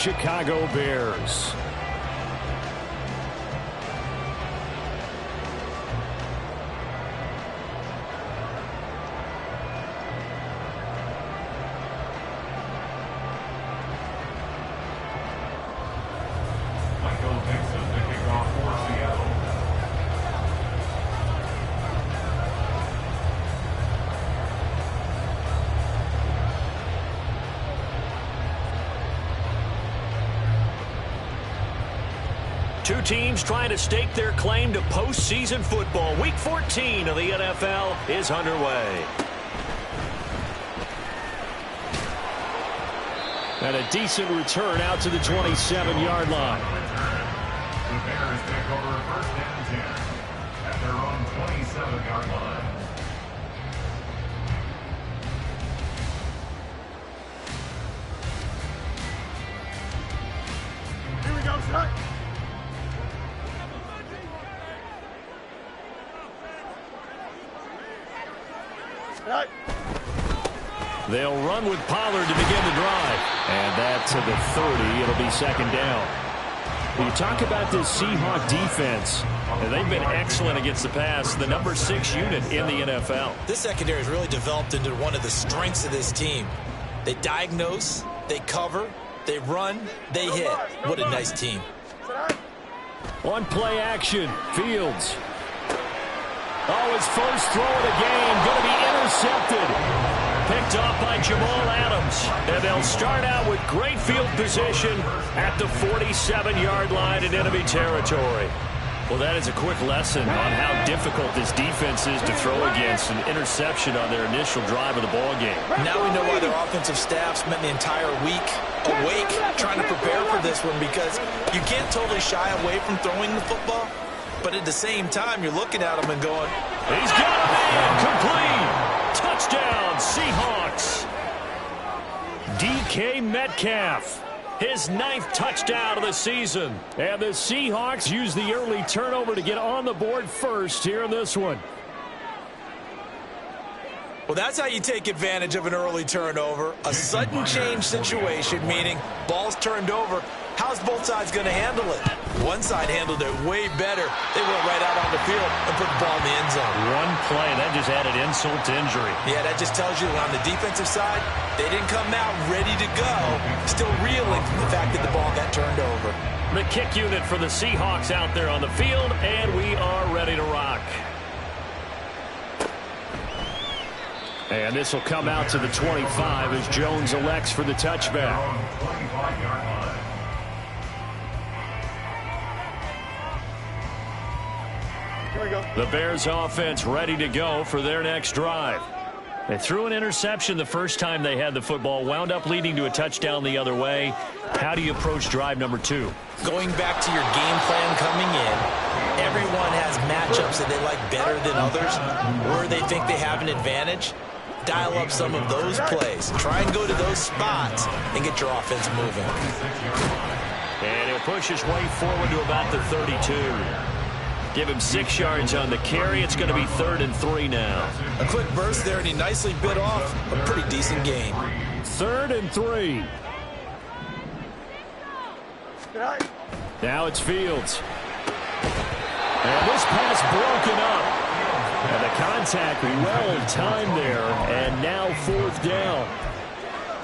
Chicago Bears. Two teams trying to stake their claim to postseason football. Week 14 of the NFL is underway. And a decent return out to the 27-yard line. The Bears take over first and 10 at their own 27-yard line. Here we go, son. They'll run with Pollard to begin the drive. And that to the 30. It'll be second down. When you talk about this Seahawks defense, they've been excellent against the pass. The number 6 unit in the NFL. This secondary has really developed into one of the strengths of this team. They diagnose, they cover, they run, they hit. What a nice team. On play action, Fields. Oh, his first throw of the game going to be intercepted. Picked off by Jamal Adams. And they'll start out with great field position at the 47-yard line in enemy territory. Well, that is a quick lesson on how difficult this defense is to throw against. An interception on their initial drive of the ball game. Now we know why their offensive staff spent the entire week awake trying to prepare for this one, because you can't totally shy away from throwing the football, but at the same time you're looking at them and going, he's got a man complete. Touchdown, Seahawks. DK Metcalf, his 9th touchdown of the season. And the Seahawks use the early turnover to get on the board first here in this one. well, that's how you take advantage of an early turnover. A sudden change situation, meaning ball's turned over. How's both sides going to handle it? One side handled it way better. They went right out on the field and put the ball in the end zone. One play, that just added insult to injury. Yeah, that just tells you that on the defensive side, they didn't come out ready to go. Still reeling from the fact that the ball got turned over. The kick unit for the Seahawks out there on the field, and we are ready to rock. And this will come out to the 25 as Jones elects for the touchback. The Bears offense ready to go for their next drive. They threw an interception the first time they had the football, wound up leading to a touchdown the other way. How do you approach drive number 2? Going back to your game plan coming in, everyone has matchups that they like better than others, where they think they have an advantage. Dial up some of those plays. Try and go to those spots and get your offense moving. And he'll push his way forward to about the 32. Give him 6 yards on the carry. It's going to be 3rd and 3 now. A quick burst there, and he nicely bit off a pretty decent gain. 3rd and 3. Now it's Fields. And this pass broken up. And the contact well timed there. And now 4th down.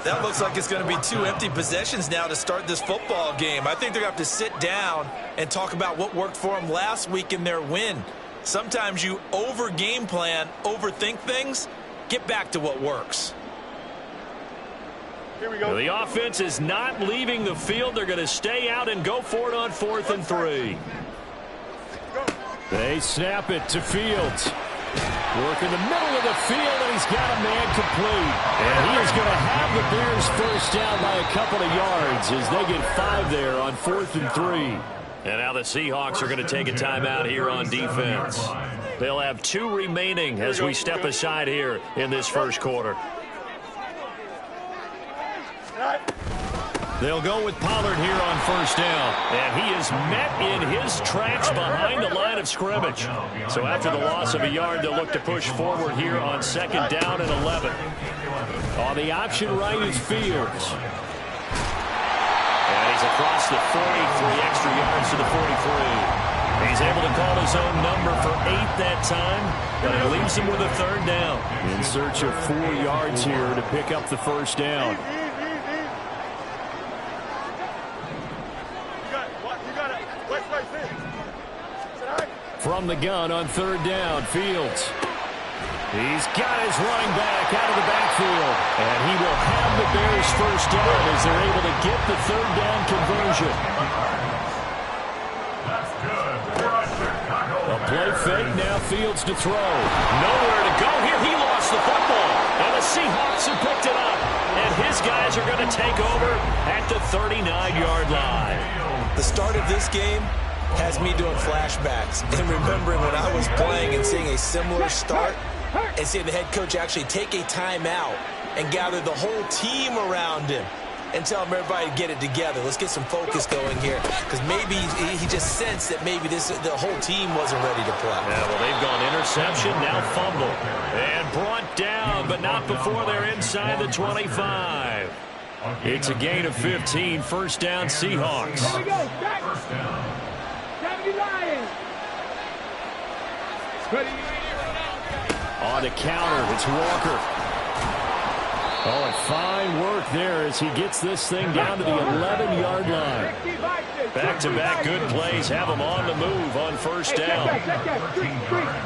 That looks like it's going to be 2 empty possessions now to start this football game. I think they're going to have to sit down and talk about what worked for them last week in their win. Sometimes you over-game plan, overthink things. Get back to what works. Here we go. The offense is not leaving the field. They're going to stay out and go for it on 4th and 3. They snap it to Fields. Work in the middle of the field, and he's got a man complete. And he is going to have the Bears first down by a couple of yards as they get 5 there on 4th and 3. And now the Seahawks are going to take a timeout here on defense. They'll have 2 remaining as we step aside here in this first quarter. They'll go with Pollard here on 1st down. And he is met in his tracks behind the line of scrimmage. So after the loss of a yard, they'll look to push forward here on 2nd down and 11. On the option right is Fields. And he He's across the 40, 3 extra yards to the 43. He's able to call his own number for 8 that time, but it leaves him with a 3rd down. In search of 4 yards here to pick up the 1st down. From the gun on 3rd down, Fields. He's got his running back out of the backfield. And he will have the Bears' 1st down as they're able to get the 3rd down conversion. That's good for Chicago. A play fake, now Fields to throw. Nowhere to go here. He lost the football. And the Seahawks have picked it up. And his guys are going to take over at the 39-yard line. The start of this game has me doing flashbacks and remembering when I was playing and seeing a similar start and seeing the head coach actually take a timeout and gather the whole team around him and tell him everybody to get it together. Let's get some focus going here, because maybe he just sensed that maybe the whole team wasn't ready to play. Yeah, well, they've gone interception, now fumble. And brought down, but not before they're inside the 25. It's a gain of 15, 1st down Seahawks. Here we go, back. On the counter, it's Walker. Oh, and fine work there as he gets this thing down to the 11-yard line. Back-to-back good plays have him on the move on 1st down. 13 yards.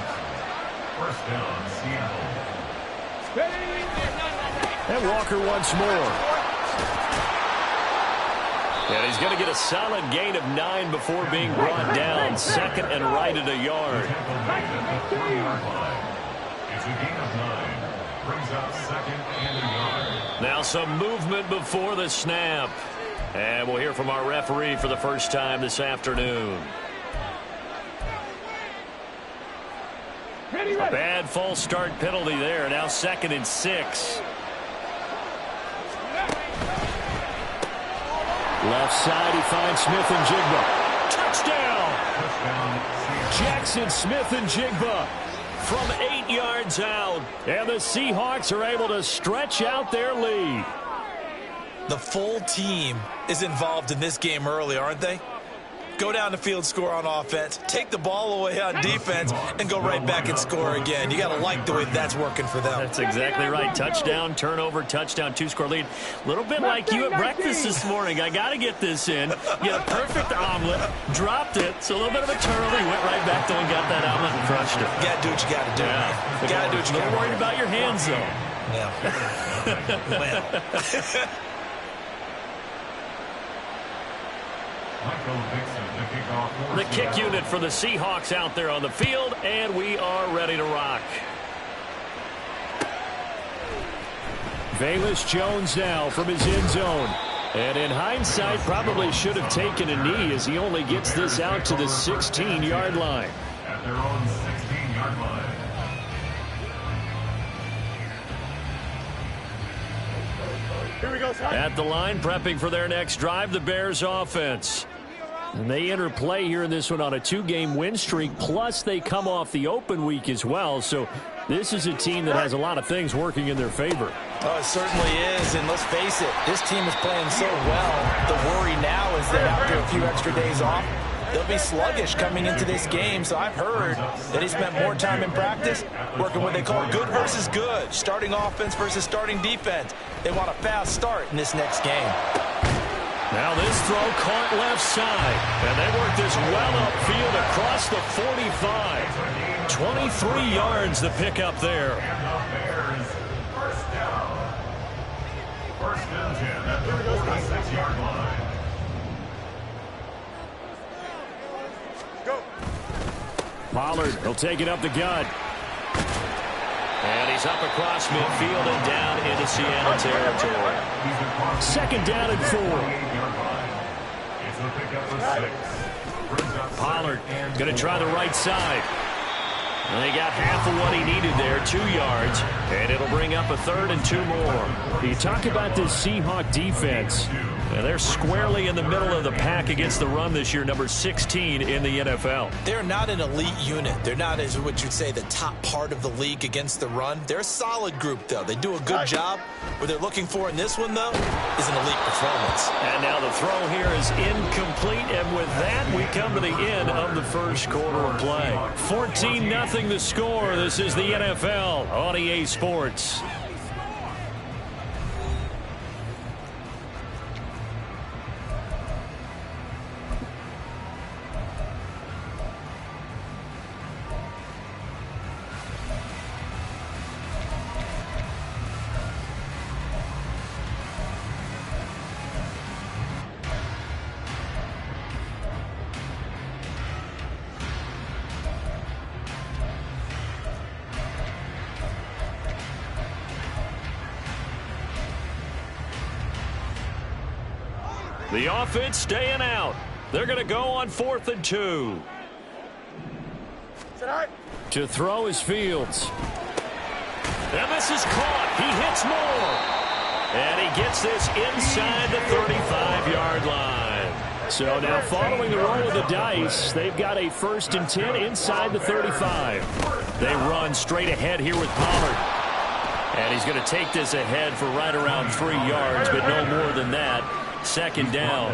1st down, Seattle. And Walker once more. And he's going to get a solid gain of 9 before being brought down. 2nd and right at a yard. It's a gain of 9. Brings up 2nd and a yard. Now some movement before the snap. And we'll hear from our referee for the first time this afternoon. A bad false start penalty there. Now 2nd and 6. Left side, he finds Smith and Jigba. Touchdown! Jackson Smith and Jigba From 8 yards out. And the Seahawks are able to stretch out their lead. The full team is involved in this game early, aren't they? Go down the field, score on offense, take the ball away on defense, and go right back and score again. You got to like the way that's working for them. That's exactly right. Touchdown, turnover, touchdown, 2-score lead. A little bit like you at breakfast this morning. I got to get this in. You had a perfect omelet, dropped it, so a little bit of a turnover. You went right back there and got that omelet and crushed it. You got to do what you got to do. Yeah. You got to do what you got to do. Worried about your hands, though. Yeah. Well. The kick unit for the Seahawks out there on the field, and we are ready to rock. Velus Jones now from his end zone. And in hindsight, probably should have taken a knee as he only gets this out to the 16-yard line. At their own 16-yard line. At the line, prepping for their next drive, the Bears offense. And they enter play here in this one on a 2-game win streak, plus they come off the open week as well. So this is a team that has a lot of things working in their favor. Oh, it certainly is, and let's face it, this team is playing so well. The worry now is that after a few extra days off, they'll be sluggish coming into this game. So I've heard that he spent more time in practice working what they call good versus good, starting offense versus starting defense. They want a fast start in this next game. Now this throw caught left side, and they work this well upfield across the 45. 23 yards the pickup there. First down 10 at the 46-yard line. Pollard will take it up the gut. And he's up across midfield and down into Seattle territory. 2nd down and 4. It's a pickup of 6. Pollard going to try the right side. And they got half of what he needed there, 2 yards. And it'll bring up a 3rd and 2 more. You talk about this Seahawk defense. And they're squarely in the middle of the pack against the run this year, number 16 in the NFL. They're not an elite unit. They're not, as what you'd say, the top part of the league against the run. They're a solid group, though. They do a good job. What they're looking for in this one, though, is an elite performance. And now the throw here is incomplete. And with that, we come to the end of the first quarter of play. 14-0 the score. This is the NFL on EA Sports. The offense staying out. They're going to go on 4th and 2. To throw is Fields. And this is caught. He hits more. And he gets this inside the 35-yard line. So now following the roll of the dice, they've got a 1st and 10 inside the 35. They run straight ahead here with Pollard. And he's going to take this ahead for right around 3 yards, but no more than that. 2nd down.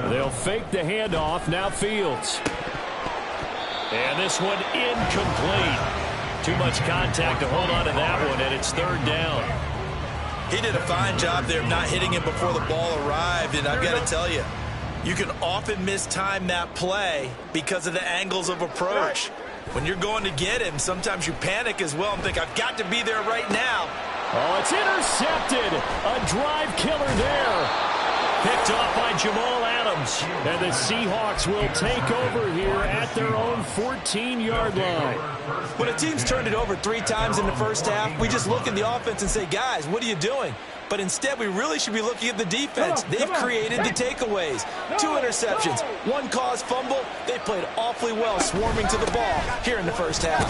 They'll fake the handoff. Now Fields. And this one incomplete. Too much contact to hold on to that one, and it's 3rd down. He did a fine job there of not hitting him before the ball arrived, and I've got to tell you, you can often mistime that play because of the angles of approach. When you're going to get him, sometimes you panic as well and think, I've got to be there right now. Oh, it's intercepted. A drive killer there. Picked off by Jamal Adams. And the Seahawks will take over here at their own 14-yard line. When a team's turned it over 3 times in the first half, we just look at the offense and say, guys, what are you doing? But instead, we really should be looking at the defense. They've created the takeaways. 2 interceptions, 1 caused fumble. They played awfully well swarming to the ball here in the first half.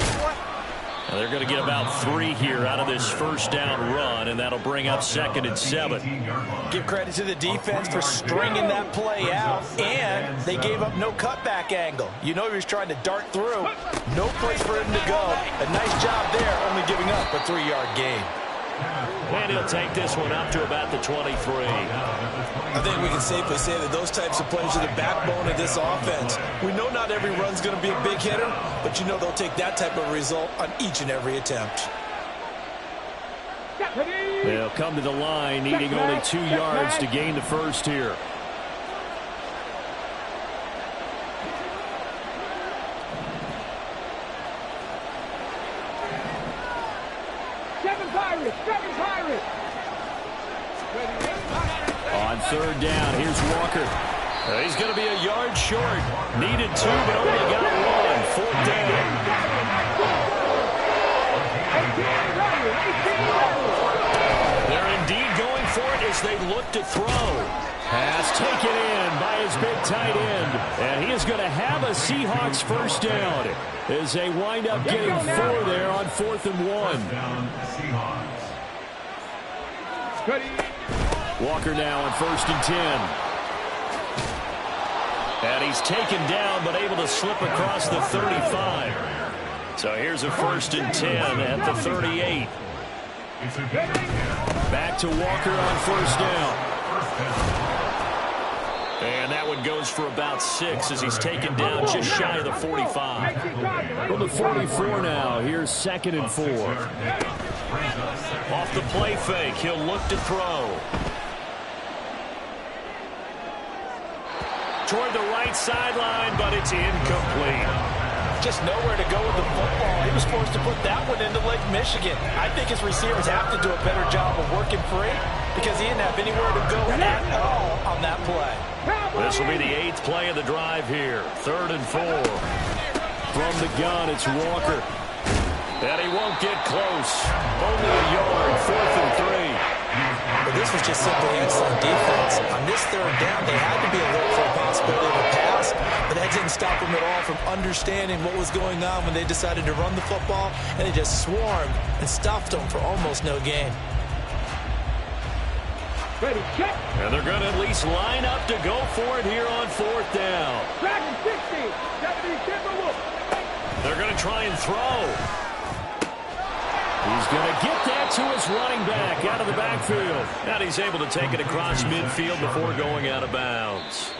Well, they're going to get about 3 here out of this 1st down run, and that'll bring up 2nd and 7. Give credit to the defense for stringing that play out, and they gave up no cutback angle. You know he was trying to dart through. No place for him to go. A nice job there, only giving up a 3-yard gain. And he'll take this one up to about the 23. I think we can safely say that those types of plays are the backbone of this offense. We know not every run's going to be a big hitter, but you know they'll take that type of result on each and every attempt. They'll come to the line needing only 2 yards to gain the 1st here. On 3rd down, here's Walker. He's going to be a yard short. Needed 2, but only got 1. 4th down. They're indeed going for it as they look to throw. Pass taken in by his big tight end. And he is going to have a Seahawks 1st down as they wind up getting 4 there on 4th and 1. Walker now on 1st and 10. And he's taken down but able to slip across the 35. So here's a 1st and 10 at the 38. Back to Walker on 1st down. And that one goes for about 6 as he's taken down just shy of the 45. From the 44 now, here's 2nd and 4. Off the play fake, he'll look to throw. Toward the right sideline, but it's incomplete. Just nowhere to go with the football. He was forced to put that one into Lake Michigan. I think his receivers have to do a better job of working free because he didn't have anywhere to go at all on that play. This will be the 8th play of the drive here. 3rd and 4. From the gun, it's Walker. And he won't get close. Only a yard. 4th and 3. But this this was just simply excellent defense. On this third down, they had to be alert for a possibility of a pass, but that didn't stop them at all from understanding what was going on when they decided to run the football, and they just swarmed and stuffed them for almost no gain. Ready, check. And they're going to at least line up to go for it here on fourth down. Dragon 60. Deputy Timberwolf. They're going to try and throw. He's going to get that to his running back out of the backfield. And he's able to take it across midfield before going out of bounds.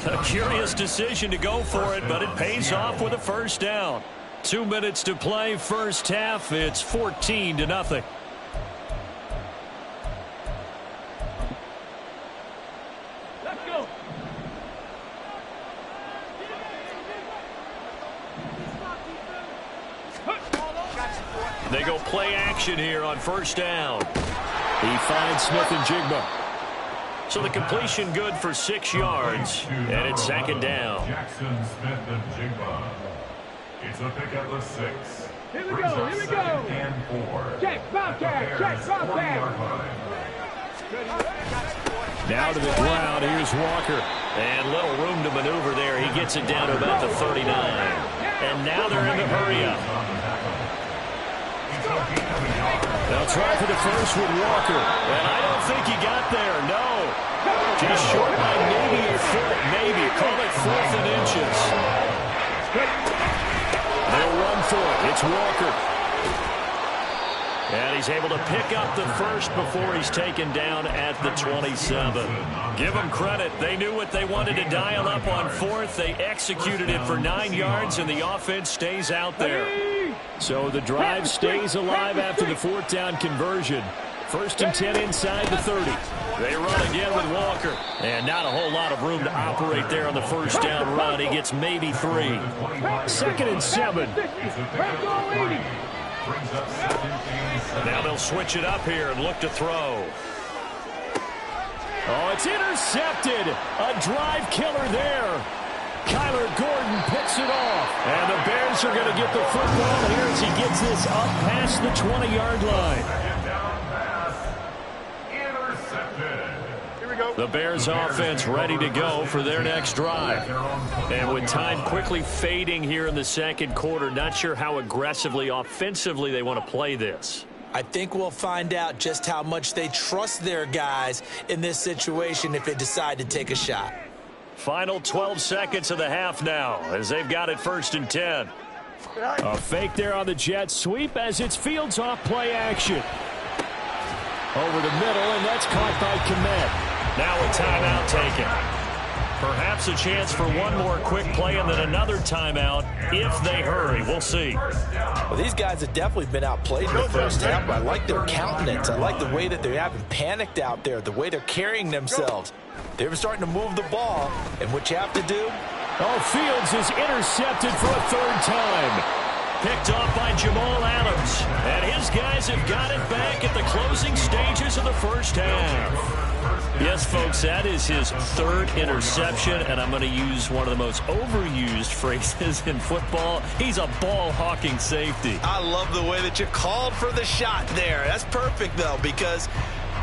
A curious decision to go for it, but it pays off with a first down. 2 minutes to play first half. It's 14-0. They go play action here on first down. He finds Smith and Jigba. So the completion good for 6 yards, and it's second down. Jackson, Smith, and Jigba. It's a pick at the 6. Here we go, here we go. And 4. Check, Bobcat, check, Bobcat. Now to the ground, here's Walker. And little room to maneuver there. He gets it down to about the 39. And now they're in the hurry-up. They'll try for the first with Walker. And I don't think he got there, no. Just short by maybe a foot, maybe. Call it 4th and inches. They'll run for it. It's Walker. And he's able to pick up the first before he's taken down at the 27. Give them credit. They knew what they wanted to dial up on 4th. They executed it for 9 yards, and the offense stays out there. So the drive stays alive after the 4th down conversion. 1st and 10 inside the 30. They run again with Walker. And not a whole lot of room to operate there on the first down run. He gets maybe 3. 2nd and 7. Now they'll switch it up here and look to throw. Oh, it's intercepted. A drive killer there. Kyler Gordon picks it off. And the Bears are going to get the football here as he gets this up past the 20-yard line. The Bears offense ready to go for their next drive. And with time quickly fading here in the second quarter, not sure how aggressively, offensively they want to play this. I think we'll find out just how much they trust their guys in this situation if they decide to take a shot. Final 12 seconds of the half now as they've got it 1st and 10. A fake there on the jet sweep as it's Fields off play action. Over the middle, and that's caught by Kmet. Now a timeout taken. Perhaps a chance for one more quick play and then another timeout if they hurry. We'll see. Well, these guys have definitely been outplayed in the first half, but I like their countenance. I like the way that they haven't panicked out there, the way they're carrying themselves. They're starting to move the ball, and what you have to do? Oh, Fields is intercepted for a 3rd time. Picked off by Jamal Adams. And his guys have got it back at the closing stages of the first half. Yes, folks, that is his 3rd interception, and I'm going to use one of the most overused phrases in football. He's a ball-hawking safety. I love the way that you called for the shot there. That's perfect, though, because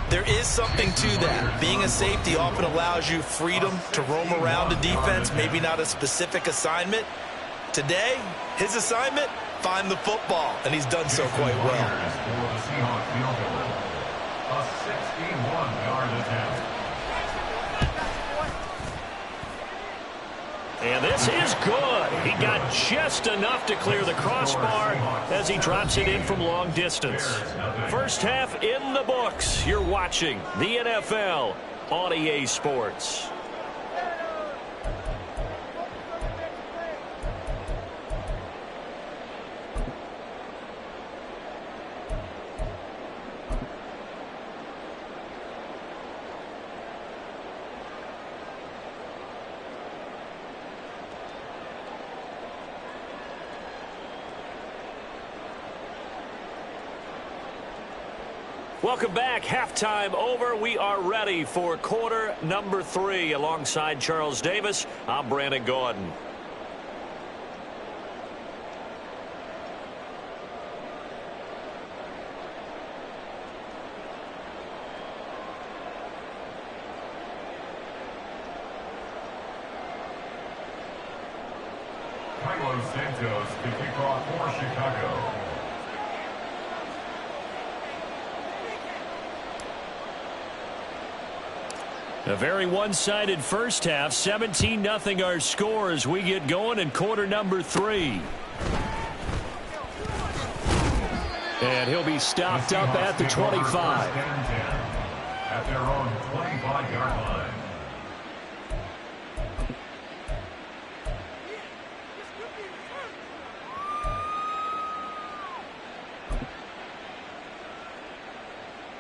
there is something to that. Being a safety often allows you freedom to roam around a defense, maybe not a specific assignment. Today, his assignment, find the football, and he's done so quite well. A 61-yard attempt. And this is good. He got just enough to clear the crossbar as he drops it in from long distance. First half in the books. You're watching the NFL on EA Sports. Welcome back. Halftime over. We are ready for quarter number 3. Alongside Charles Davis, I'm Brandon Gordon. Carlos Santos to kick off for Chicago. A very one-sided first half. 17-0 our score as we get going in quarter number 3. And he'll be stopped up at the 25. At their own 25-yard line.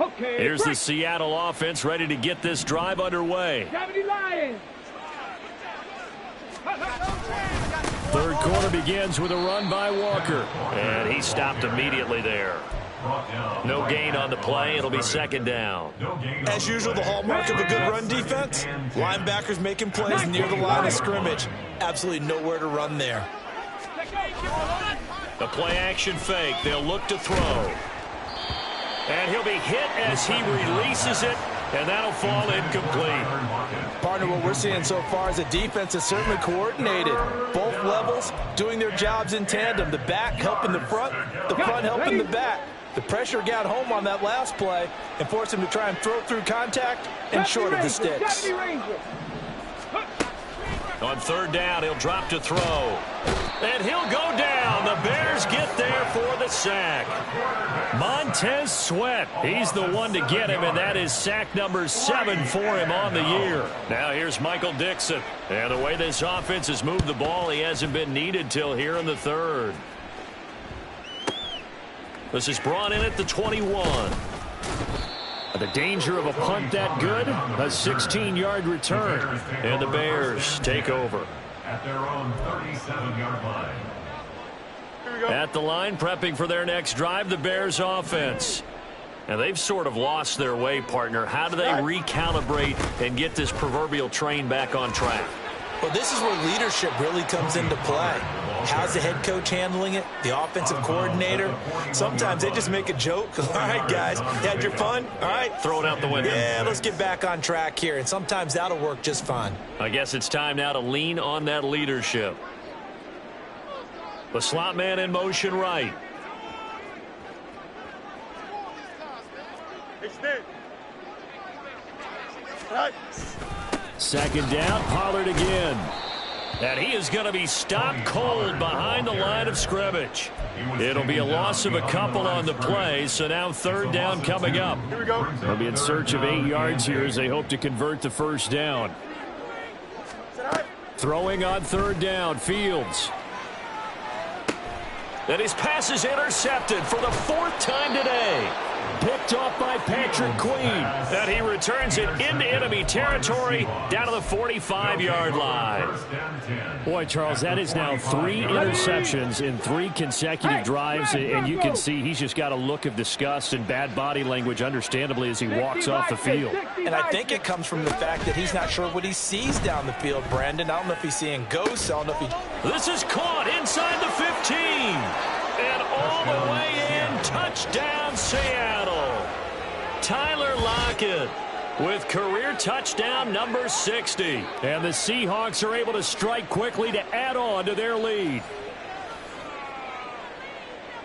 Okay, Here's the Seattle offense ready to get this drive underway. 70 Lions. Third quarter begins with a run by Walker. And he stopped immediately there. No gain on the play. It'll be second down. As usual, the hallmark of a good run defense, linebackers making plays near the line of scrimmage. Absolutely nowhere to run there. The play action fake. They'll look to throw. And he'll be hit as he releases it, and that'll fall incomplete. Partner, what we're seeing so far is the defense is certainly coordinated. Both levels doing their jobs in tandem. The back helping the front helping the back. The pressure got home on that last play and forced him to try and throw through contact and short of the sticks. On third down, he'll drop to throw. And he'll go down. The Bears get there for the sack. Montez Sweat, he's the one to get him, and that is sack number 7 for him on the year. Now here's Michael Dixon. And the way this offense has moved the ball, he hasn't been needed till here in the third. This is brought in at the 21. The danger of a punt that good, a 16-yard return, and the Bears take over. At their own 37-yard line. At the line, prepping for their next drive, the Bears offense. And they've sort of lost their way, partner. How do they recalibrate and get this proverbial train back on track? Well, this is where leadership really comes into play. How's the head coach handling it? The offensive coordinator? Sometimes they just make a joke. All right, guys, you had your fun? All right. Throw it out the window. Yeah, let's get back on track here. And sometimes that'll work just fine. I guess it's time now to lean on that leadership. The slot man in motion right. Second down, Pollard again. And he is going to be stopped cold behind the line of scrimmage. It'll be a loss of a couple on the play, so now third down coming up. Here we go. They'll be in search of 8 yards here as they hope to convert the first down. Throwing on third down, Fields. And his pass is intercepted for the 4th time today. Picked off by Patrick Queen. And he returns it into enemy territory down to the 45-yard line. Boy, Charles, that is now 3 interceptions in 3 consecutive drives. And you can see he's just got a look of disgust and bad body language, understandably, as he walks off the field. And I think it comes from the fact that he's not sure what he sees down the field, Brandon. I don't know if he's seeing ghosts. I don't know if he... This is caught inside the 15. And all the way in, touchdown Seattle. Tyler Lockett with career touchdown number 60. And the Seahawks are able to strike quickly to add on to their lead.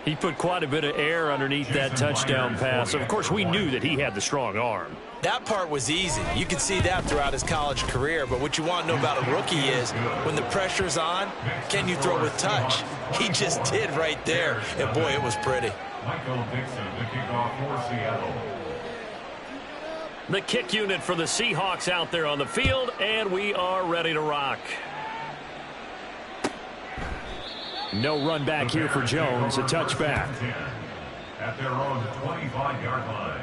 He put quite a bit of air underneath that touchdown pass. Of course, we knew that he had the strong arm. That part was easy. You could see that throughout his college career. But what you want to know about a rookie is when the pressure's on, can you throw with touch? He just did right there. And, boy, it was pretty. Michael Dixon to kick off for Seattle. The kick unit for the Seahawks out there on the field, and we are ready to rock. No run back here for Jones, a touchback. At their own 25-yard line.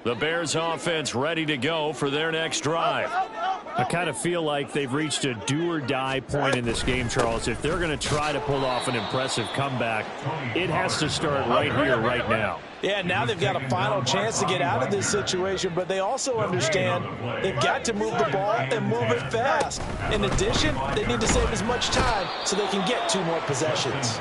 The Bears offense ready to go for their next drive. I kind of feel like they've reached a do-or-die point in this game, Charles. If they're going to try to pull off an impressive comeback, it has to start right here, right now. Yeah, now they've got a final chance to get out of this situation, but they also understand they've got to move the ball and move it fast. In addition, they need to save as much time so they can get 2 more possessions.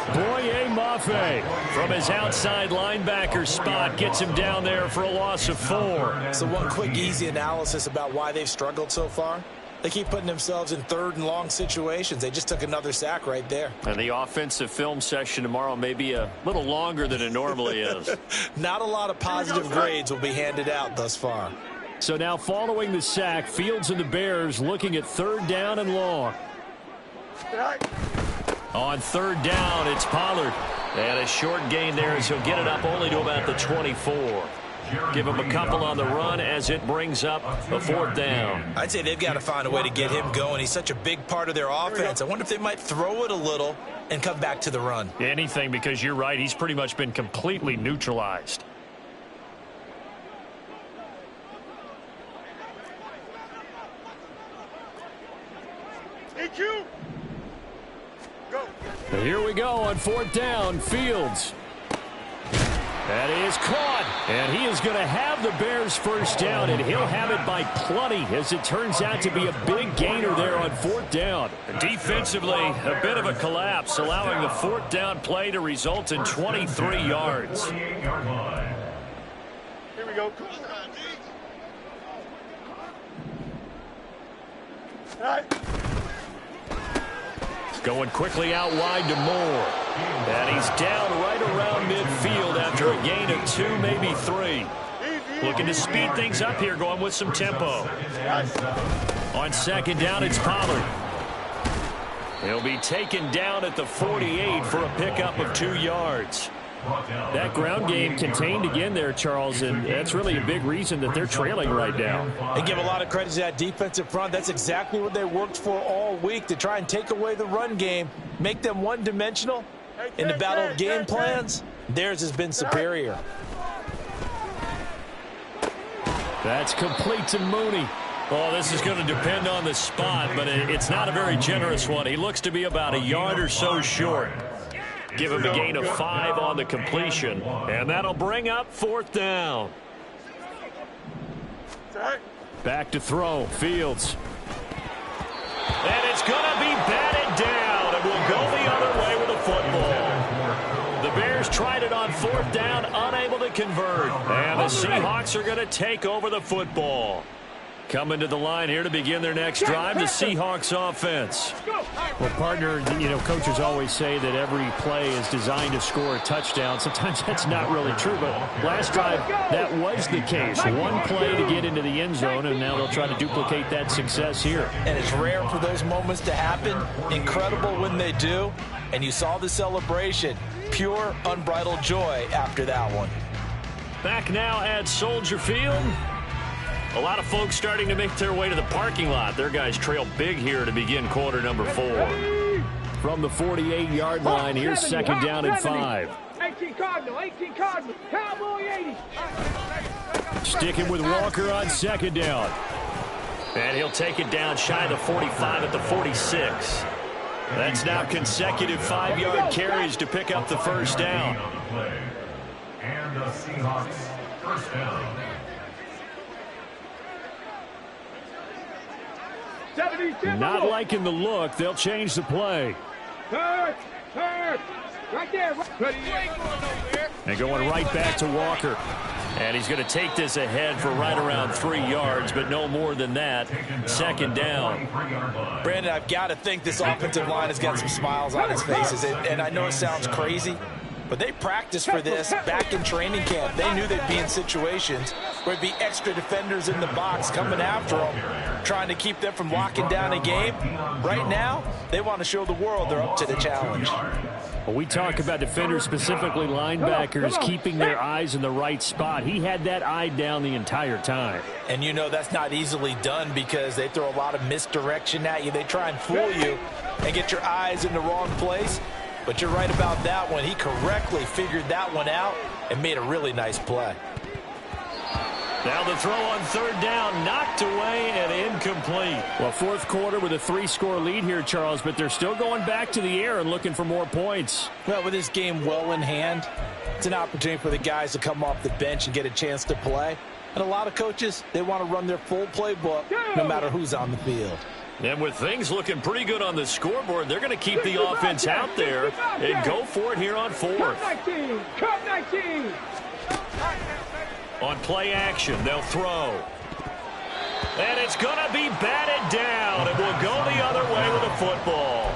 Boye Mafe from his outside linebacker spot gets him down there for a loss of 4. So one quick, easy analysis about why they've struggled so far. They keep putting themselves in 3rd and long situations. They just took another sack right there. And the offensive film session tomorrow may be a little longer than it normally is. Not a lot of positive grades will be handed out thus far. So now following the sack, Fields and the Bears looking at 3rd down and long. On 3rd down, it's Pollard. And a short gain there as he'll get it up only to about the 24. Give him a couple on the run as it brings up a 4th down. I'd say they've got to find a way to get him going. He's such a big part of their offense. I wonder if they might throw it a little and come back to the run. Anything, because you're right. He's pretty much been completely neutralized. Here we go on 4th down. Fields. That is caught, and he is going to have the Bears' 1st down, and he'll have it by plenty, as it turns out to be a big gainer there on 4th down. Defensively, a bit of a collapse, allowing the 4th down play to result in 23 yards. Here we go. Going quickly out wide to Moore. And he's down right around midfield after a gain of 2, maybe 3. Looking to speed things up here, going with some tempo. On 2nd down, it's Pollard. He'll be taken down at the 48 for a pickup of 2 yards. That ground game contained again there, Charles, and that's really a big reason that they're trailing right now. They give a lot of credit to that defensive front. That's exactly what they worked for all week, to try and take away the run game, make them one-dimensional. In the battle of game plans, theirs has been superior. That's complete to Mooney. Oh, this is going to depend on the spot, but it's not a very generous one. He looks to be about a yard or so short. Give him a gain of 5 on the completion, and that'll bring up 4th down. Back to throw, Fields. And it's going to be batted down, and we'll go the other way with the football. The Bears tried it on 4th down, unable to convert, and the Seahawks are going to take over the football. Coming to the line here to begin their next drive, the Seahawks offense. Well, partner, coaches always say that every play is designed to score a touchdown. Sometimes that's not really true, but last drive, that was the case. One play to get into the end zone, and now they'll try to duplicate that success here. And it's rare for those moments to happen. Incredible when they do. And you saw the celebration. Pure, unbridled joy after that one. Back now at Soldier Field. A lot of folks starting to make their way to the parking lot. Their guys trail big here to begin quarter number 4. From the 48-yard line, here's 2nd down and 5. 18 Cardinal, 18 Cardinal, Cowboy 80. Sticking with Walker on 2nd down. And he'll take it down shy of the 45 at the 46. That's now consecutive 5-yard carries to pick up the 1st down. And the Seahawks 1st down. 72. Not liking the look. They'll change the play. Third. Right there. And going right back to Walker. And he's going to take this ahead for right around 3 yards, but no more than that. 2nd down. Brandon, I've got to think this offensive line has got some smiles on its faces. And I know it sounds crazy, but they practiced for this back in training camp. They knew they'd be in situations where there'd be extra defenders in the box coming after them, trying to keep them from locking down a game. Right now, they want to show the world they're up to the challenge. Well, we talk about defenders, specifically linebackers, keeping their eyes in the right spot. He had that eye down the entire time. And that's not easily done because they throw a lot of misdirection at you. They try and fool you and get your eyes in the wrong place. But you're right about that one. He correctly figured that one out and made a really nice play. Now the throw on third down, knocked away and incomplete. Well, fourth quarter with a 3-score lead here, Charles, but they're still going back to the air and looking for more points. Well, with this game well in hand, it's an opportunity for the guys to come off the bench and get a chance to play. And a lot of coaches, they want to run their full playbook no matter who's on the field. And with things looking pretty good on the scoreboard, they're going to keep the offense out there and go for it here on fourth. Cut 19! Cut 19! On play action, they'll throw. And it's going to be batted down. It will go the other way with the football.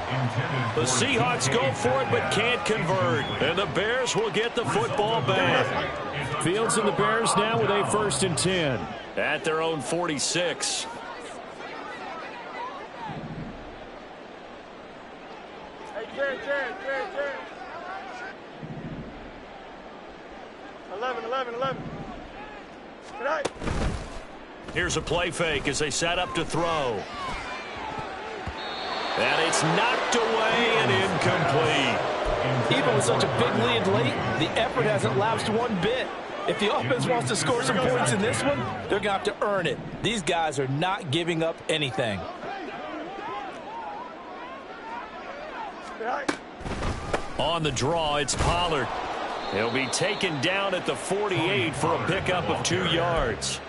The Seahawks go for it but can't convert. And the Bears will get the football back. Fields and the Bears now with a 1st and 10. At their own 46. Hey, Jared. 11. Right. Here's a play fake as they set up to throw. And it's knocked away and incomplete. Even with such a big lead late, the effort hasn't lapsed one bit. If the offense wants to score some points in this one, they're going to have to earn it. These guys are not giving up anything. Right. On the draw, it's Pollard. He'll be taken down at the 48 for a pickup of 2 yards.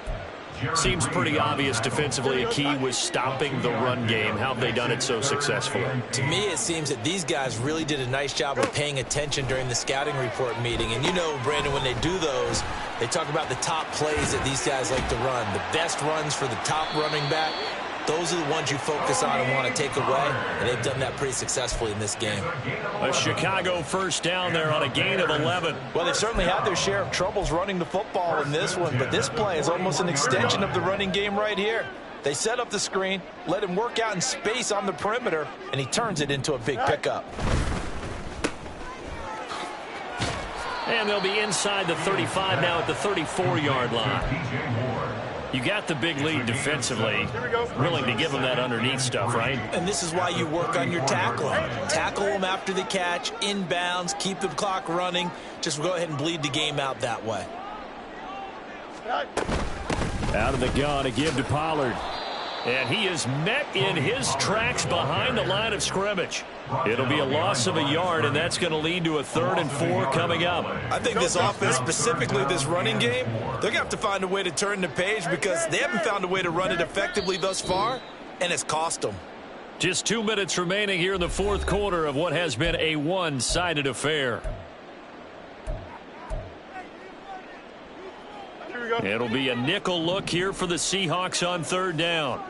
Seems pretty obvious defensively a key was stopping the run game. How have they done it so successfully? To me, it seems that these guys really did a nice job of paying attention during the scouting report meeting. And you know, Brandon, when they do those, they talk about the top plays that these guys like to run. The best runs for the top running back. Those are the ones you focus on and want to take away, and they've done that pretty successfully in this game. A Chicago first down there on a gain of 11. Well, they've certainly had their share of troubles running the football in this one, but this play is almost an extension of the running game right here. They set up the screen, let him work out in space on the perimeter, and he turns it into a big pickup. And they'll be inside the 35 now at the 34-yard line. You got the big lead defensively, willing to give them that underneath stuff, right? And this is why you work on your tackling. Tackle them after the catch, inbounds, keep the clock running. Just go ahead and bleed the game out that way. Out of the gun, a give to Pollard. And he is met in his tracks behind the line of scrimmage. It'll be a loss of a yard, and that's going to lead to a 3rd and 4 coming up. I think this offense, specifically this running game, they're going to have to find a way to turn the page because they haven't found a way to run it effectively thus far, and it's cost them. Just 2 minutes remaining here in the fourth quarter of what has been a one-sided affair. It'll be a nickel look here for the Seahawks on 3rd down.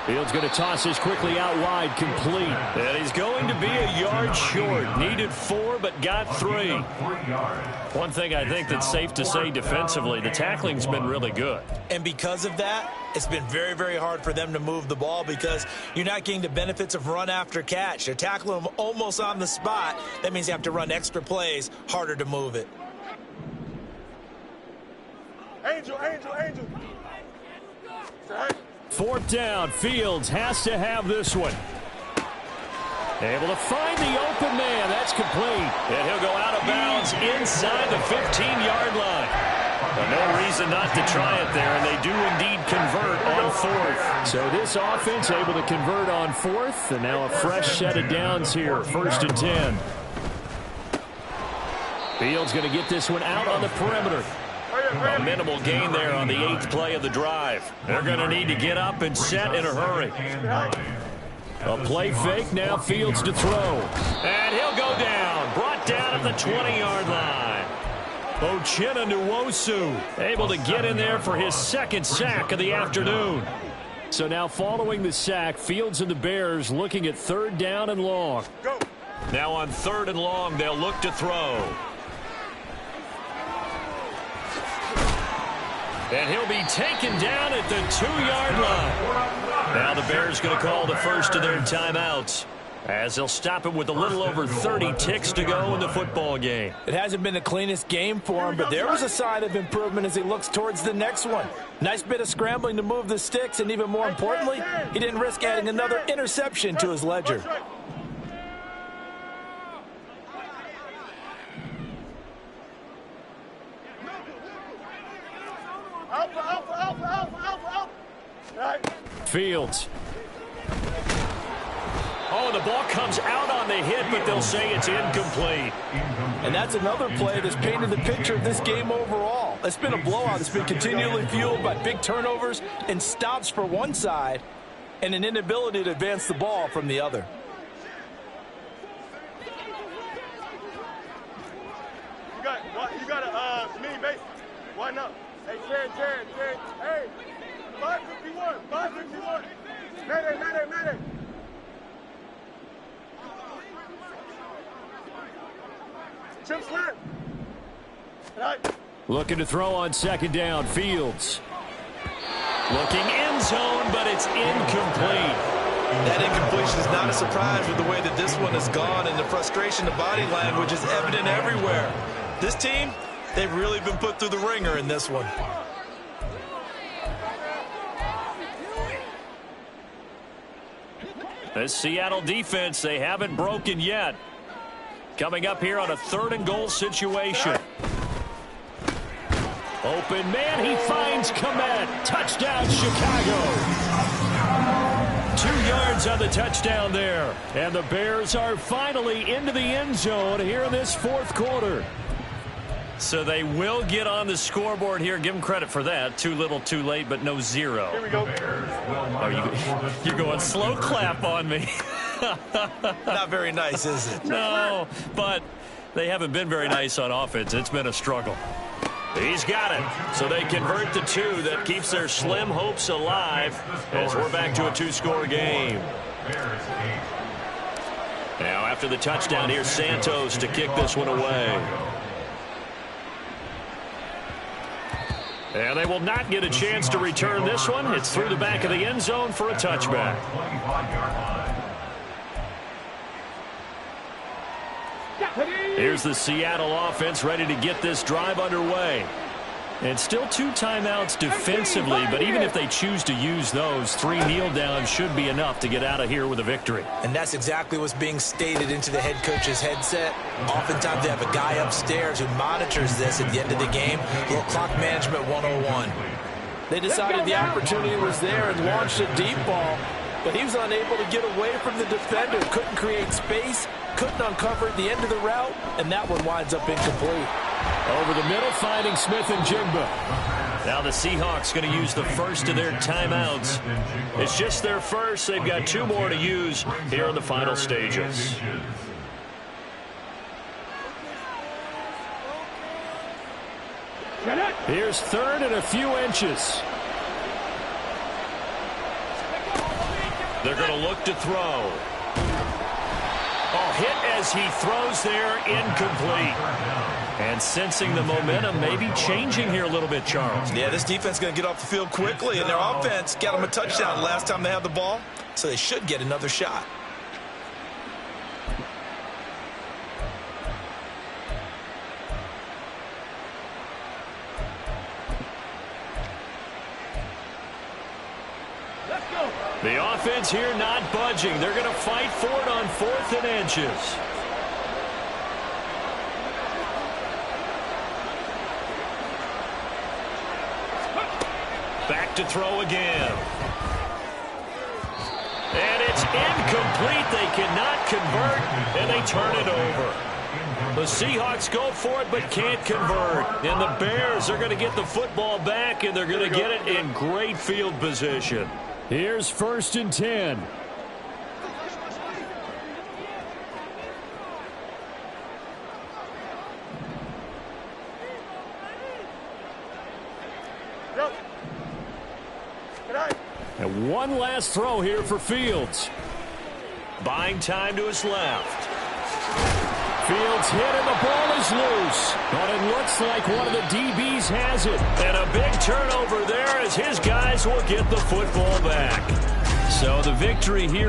Fields going to toss this quickly out wide, complete. And he's going to be a yard short. Needed 4, but got 3. One thing I think that's safe to say defensively, the tackling's been really good. And because of that, it's been very, very hard for them to move the ball because you're not getting the benefits of run after catch. They're tackling them almost on the spot. That means you have to run extra plays, harder to move it. Angel. 4th down, Fields has to have this one. Able to find the open man. That's complete. And he'll go out of bounds inside the 15-yard line. Well, no reason not to try it there, and they do indeed convert on 4th. So this offense able to convert on 4th, and now a fresh set of downs here, 1st and 10. Fields going to get this one out on the perimeter. A minimal gain there on the 8th play of the drive. They're going to need to get up and set in a hurry. A play fake, now Fields to throw. And he'll go down. Brought down at the 20-yard line. Uchenna Nwosu able to get in there for his 2nd sack of the afternoon. So now following the sack, Fields and the Bears looking at 3rd down and long. Now on 3rd and long, they'll look to throw. And he'll be taken down at the 2-yard line. Now the Bears going to call the first of their timeouts, as they'll stop him with a little over 30 ticks to go in the football game. It hasn't been the cleanest game for him, but there was a sign of improvement as he looks towards the next one. Nice bit of scrambling to move the sticks, and even more importantly, he didn't risk adding another interception to his ledger. Alpha. Right. Fields. Oh, the ball comes out on the hit, but they'll say it's incomplete. And that's another play that's painted the picture of this game overall. It's been a blowout. It's been continually fueled by big turnovers and stops for one side and an inability to advance the ball from the other. You got a mean base. Why not? Hey, Jared. Hey, 551. Mayday. Chip slip. Right. Looking to throw on second down. Fields. Looking end zone, but it's incomplete. That incompletion is not a surprise with the way that this one has gone, and the frustration, the body language is evident everywhere. This team, they've really been put through the ringer in this one. This Seattle defense, they haven't broken yet. Coming up here on a 3rd and goal situation. Open man, he finds Komet. Touchdown, Chicago. 2 yards on the touchdown there. And the Bears are finally into the end zone here in this 4th quarter. So they will get on the scoreboard here. Give them credit for that. Too little, too late, but no 0. Here we go. You're going slow clap on me. Not very nice, is it? No, but they haven't been very nice on offense. It's been a struggle. He's got it. So they convert the 2. That keeps their slim hopes alive as we're back to a 2-score game. Now after the touchdown, here's Santos to kick this one away. And they will not get a chance to return this one. It's through the back of the end zone for a touchback. Here's the Seattle offense ready to get this drive underway. And still 2 timeouts defensively, but even if they choose to use those, 3 kneel downs should be enough to get out of here with a victory. And that's exactly what's being stated into the head coach's headset. Oftentimes they have a guy upstairs who monitors this at the end of the game. A little clock management 101. They decided the opportunity was there and launched a deep ball, but he was unable to get away from the defender. Couldn't create space, couldn't uncover at the end of the route, and that one winds up incomplete. Over the middle, finding Smith and Jigba. Now the Seahawks going to use the first of their timeouts. It's just their first. They've got 2 more to use here in the final stages. Here's 3rd and a few inches. They're going to look to throw. Oh, hit as he throws there, incomplete. And sensing the momentum, maybe changing here a little bit, Charles. Yeah, this defense is going to get off the field quickly, and their offense got them a touchdown last time they had the ball, so they should get another shot. The offense here not budging. They're going to fight for it on 4th and inches. Back to throw again. And it's incomplete. They cannot convert, and they turn it over. The Seahawks go for it but can't convert. And the Bears are going to get the football back, and they're going to get it in great field position. Here's 1st and 10. And one last throw here for Fields. Buying time to his left. Fields hit and the ball is loose. But it looks like one of the DBs has it. And a big turnover there as his guys will get the football back. So the victory here